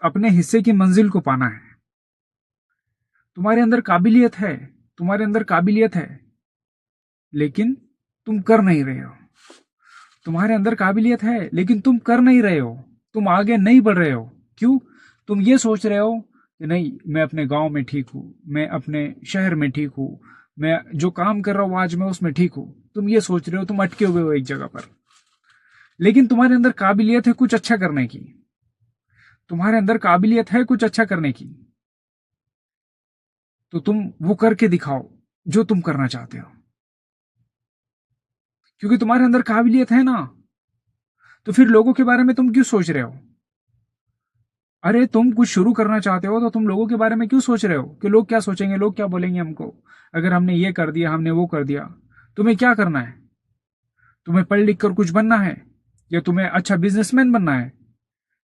अपने हिस्से की मंजिल को पाना है। तुम्हारे अंदर काबिलियत है, तुम्हारे अंदर काबिलियत है, लेकिन तुम कर नहीं रहे हो। तुम्हारे अंदर काबिलियत है लेकिन तुम कर नहीं रहे हो, तुम आगे नहीं बढ़ रहे हो। क्यों? तुम ये सोच रहे हो कि नहीं, मैं अपने गांव में ठीक हूं, मैं अपने शहर में ठीक हूं, मैं जो काम कर रहा हूं आज मैं उसमें ठीक हूं। तुम ये सोच रहे हो, तुम अटके हुए हो एक जगह पर। लेकिन तुम्हारे अंदर काबिलियत है कुछ अच्छा करने की, तुम्हारे अंदर काबिलियत है कुछ अच्छा करने की, तो तुम वो करके दिखाओ जो तुम करना चाहते हो। क्योंकि तुम्हारे अंदर काबिलियत है ना, तो फिर लोगों के बारे में तुम क्यों सोच रहे हो? अरे तुम कुछ शुरू करना चाहते हो तो तुम लोगों के बारे में क्यों सोच रहे हो कि लोग क्या सोचेंगे, लोग क्या बोलेंगे हमको, अगर हमने ये कर दिया, हमने वो कर दिया। तुम्हें क्या करना है? तुम्हें पढ़ लिख कर कुछ बनना है, या तुम्हें अच्छा बिजनेसमैन बनना है?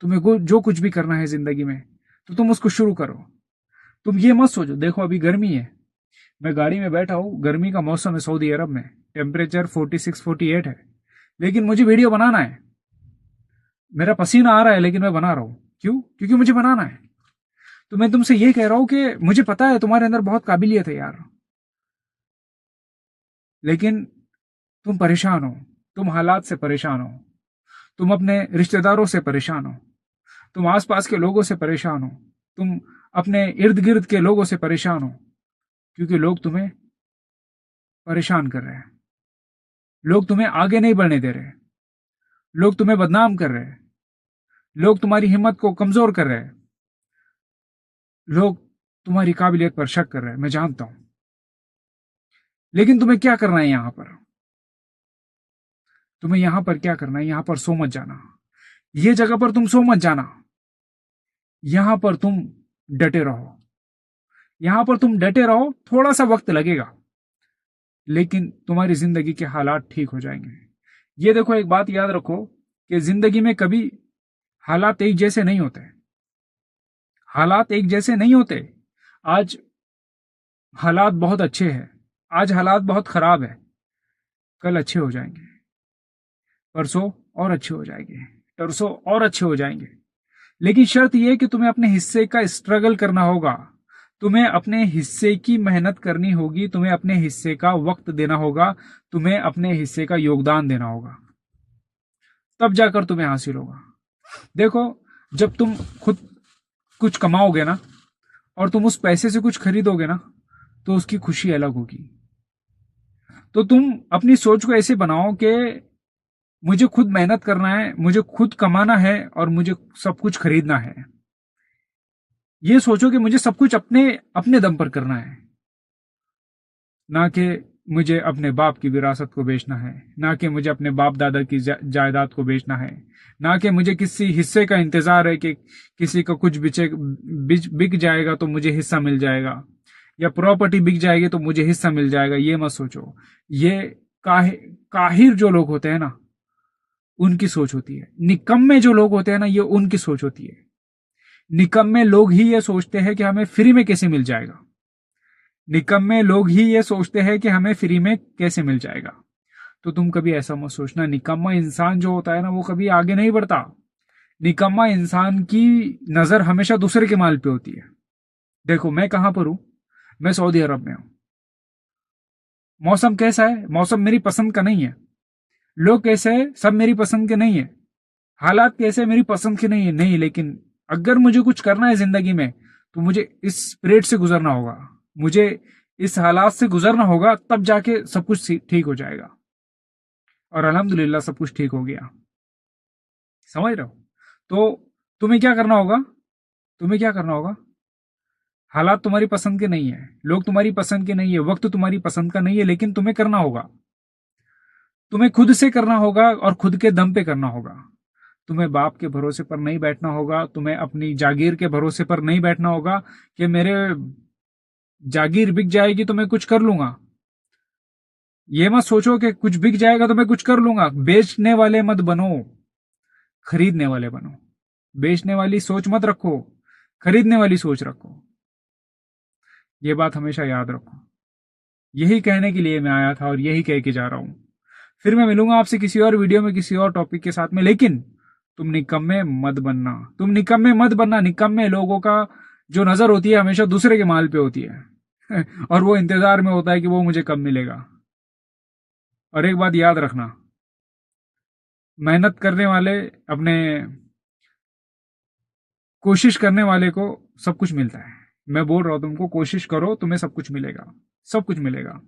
तुम्हें जो कुछ भी करना है जिंदगी में, तो तुम उसको शुरू करो। तुम ये मत सोचो, देखो अभी गर्मी है, मैं गाड़ी में बैठा हूँ, गर्मी का मौसम है सऊदी अरब में, टेम्परेचर 46-48 है, लेकिन मुझे वीडियो बनाना है। मेरा पसीना आ रहा है लेकिन मैं बना रहा हूं। क्यों? क्योंकि मुझे बनाना है। तो मैं तुमसे ये कह रहा हूं कि मुझे पता है तुम्हारे अंदर बहुत काबिलियत है यार, लेकिन तुम परेशान हो, तुम हालात से परेशान हो, तुम अपने रिश्तेदारों से परेशान हो, तुम आसपास के लोगों से परेशान हो, तुम अपने इर्द गिर्द के लोगों से परेशान हो, क्योंकि लोग तुम्हें परेशान कर रहे हैं, लोग तुम्हें आगे नहीं बढ़ने दे रहे, लोग तुम्हें बदनाम कर रहे हैं, लोग तुम्हारी हिम्मत को कमजोर कर रहे हैं, लोग तुम्हारी काबिलियत पर शक कर रहे हैं, मैं जानता हूं। लेकिन तुम्हें क्या करना है यहां पर? तुम्हें यहां पर क्या करना है? यहां पर सो मत जाना, ये जगह पर तुम सो मत जाना। यहां पर तुम डटे रहो, यहां पर तुम डटे रहो। थोड़ा सा वक्त लगेगा, लेकिन तुम्हारी जिंदगी के हालात ठीक हो जाएंगे। ये देखो, एक बात याद रखो कि जिंदगी में कभी हालात एक जैसे नहीं होते, हालात एक जैसे नहीं होते। आज हालात बहुत अच्छे हैं, आज हालात बहुत खराब है, कल अच्छे हो जाएंगे, परसों और अच्छे हो जाएंगे, तरसों और अच्छे हो जाएंगे। लेकिन शर्त यह है कि तुम्हें अपने हिस्से का स्ट्रगल करना होगा, तुम्हें अपने हिस्से की मेहनत करनी होगी, तुम्हें अपने हिस्से का वक्त देना होगा, तुम्हें अपने हिस्से का योगदान देना होगा, तब जाकर तुम्हें हासिल होगा। देखो, जब तुम खुद कुछ कमाओगे ना, और तुम उस पैसे से कुछ खरीदोगे ना, तो उसकी खुशी अलग होगी। तो तुम अपनी सोच को ऐसे बनाओ कि मुझे खुद मेहनत करना है, मुझे खुद कमाना है, और मुझे सब कुछ खरीदना है। ये सोचो कि मुझे सब कुछ अपने अपने दम पर करना है, ना कि मुझे अपने बाप की विरासत को बेचना है, ना कि मुझे अपने बाप दादा की जायदाद को बेचना है, ना कि मुझे किसी हिस्से का इंतजार है कि किसी का कुछ बिक जाएगा तो मुझे हिस्सा मिल जाएगा, या प्रॉपर्टी बिक जाएगी तो मुझे हिस्सा मिल जाएगा। ये मत सोचो। ये काहिर जो लोग होते हैं ना, उनकी सोच होती है। निकम्मे जो लोग होते हैं ना, ये उनकी सोच होती है। निकम्मे लोग ही ये सोचते हैं कि हमें फ्री में कैसे मिल जाएगा, निकम्मे लोग ही ये सोचते हैं कि हमें फ्री में कैसे मिल जाएगा। तो तुम कभी ऐसा मत सोचना। निकम्मा इंसान जो होता है ना, वो कभी आगे नहीं बढ़ता। निकम्मा इंसान की नजर हमेशा दूसरे के माल पे होती है। देखो, मैं कहां पर हूं? मैं सऊदी अरब में हूं। मौसम कैसा है? मौसम मेरी पसंद का नहीं है। लोग कैसे हैं? सब मेरी पसंद के नहीं है। हालात कैसे मेरी पसंद के नहीं है, नहीं। लेकिन अगर मुझे कुछ करना है जिंदगी में, तो मुझे इस पीरियड से गुजरना होगा, मुझे इस हालात से गुजरना होगा, तब जाके सब कुछ ठीक हो जाएगा। और अल्हम्दुलिल्लाह सब कुछ ठीक हो गया। समझ रहे हो? तो तुम्हें क्या करना होगा? तुम्हें क्या करना होगा? हालात तुम्हारी पसंद के नहीं है, लोग तुम्हारी पसंद के नहीं है, वक्त तुम्हारी पसंद का नहीं है, लेकिन तुम्हें करना होगा। तुम्हें खुद से करना होगा और खुद के दम पे करना होगा। तुम्हें बाप के भरोसे पर नहीं बैठना होगा, तुम्हें अपनी जागीर के भरोसे पर नहीं बैठना होगा कि मेरे जागीर बिक जाएगी तो मैं कुछ कर लूंगा। ये मत सोचो कि कुछ बिक जाएगा तो मैं कुछ कर लूंगा। बेचने वाले मत बनो, खरीदने वाले बनो। बेचने वाली सोच मत रखो, खरीदने वाली सोच रखो। ये बात हमेशा याद रखो। यही कहने के लिए मैं आया था और यही कह के जा रहा हूं। फिर मैं मिलूंगा आपसे किसी और वीडियो में, किसी और टॉपिक के साथ में। लेकिन तुम निकम्मे मत बनना, तुम निकम्मे मत बनना। निकम्मे लोगों का जो नजर होती है हमेशा दूसरे के माल पे होती है और वो इंतजार में होता है कि वो मुझे कब मिलेगा। और एक बात याद रखना, मेहनत करने वाले, अपने कोशिश करने वाले को सब कुछ मिलता है। मैं बोल रहा हूं तुमको, कोशिश करो, तुम्हें सब कुछ मिलेगा, सब कुछ मिलेगा।